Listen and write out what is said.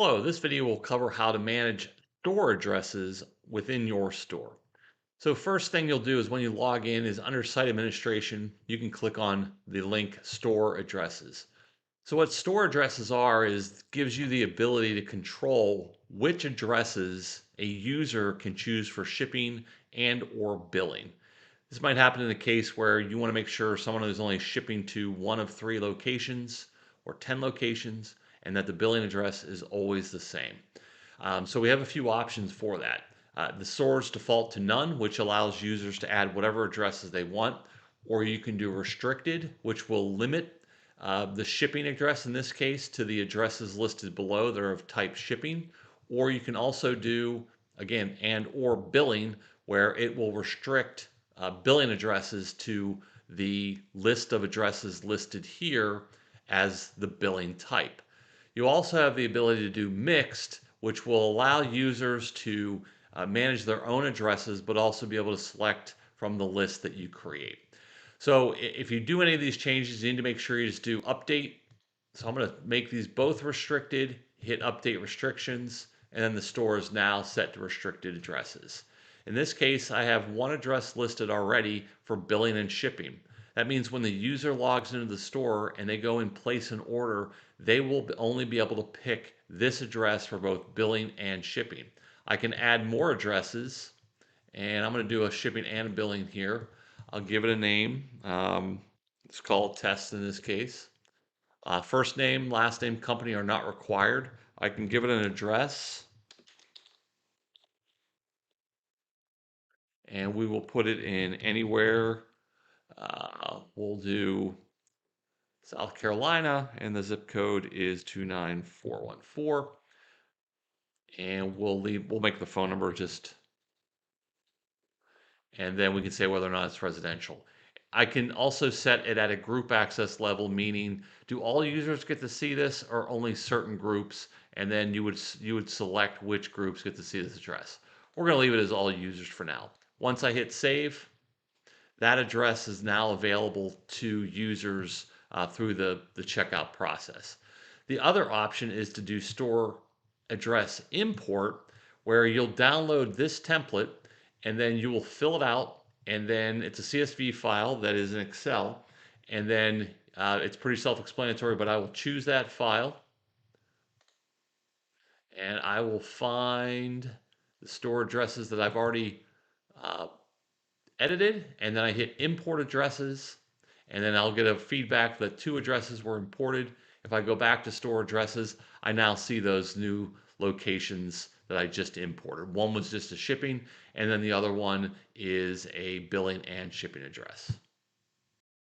Hello, this video will cover how to manage store addresses within your store. So first thing you'll do is when you log in is under site administration, you can click on the link store addresses. So what store addresses are is gives you the ability to control which addresses a user can choose for shipping and or billing. This might happen in a case where you want to make sure someone is only shipping to one of 3 locations or 10 locations and that the billing address is always the same. So we have a few options for that. The stores default to none, which allows users to add whatever addresses they want, or you can do restricted, which will limit the shipping address in this case to the addresses listed below that are of type shipping, or you can also do, again, and or billing, where it will restrict billing addresses to the list of addresses listed here as the billing type. You also have the ability to do mixed, which will allow users to manage their own addresses, but also be able to select from the list that you create. So if you do any of these changes, you need to make sure you just do update. So I'm going to make these both restricted, hit update restrictions, and then the store is now set to restricted addresses. In this case, I have one address listed already for billing and shipping. That means when the user logs into the store and they go and place an order, they will only be able to pick this address for both billing and shipping. I can add more addresses, and I'm going to do a shipping and billing here. I'll give it a name. It's called test in this case. First name, last name, company are not required. I can give it an address, and we will put it in anywhere. We'll do South Carolina, and the zip code is 29414. And we'll make the phone number just, and then we can say whether or not it's residential. I can also set it at a group access level, meaning do all users get to see this or only certain groups? And then you would select which groups get to see this address. We're going to leave it as all users for now. Once I hit save, that address is now available to users through the checkout process. The other option is to do store address import, where you'll download this template and then you will fill it out, and then it's a CSV file that is in Excel, and then it's pretty self-explanatory, but I will choose that file and I will find the store addresses that I've already uh, edited, and then I hit import addresses, and then I'll get a feedback that 2 addresses were imported. If I go back to store addresses, I now see those new locations that I just imported. One was just a shipping, and then the other one is a billing and shipping address.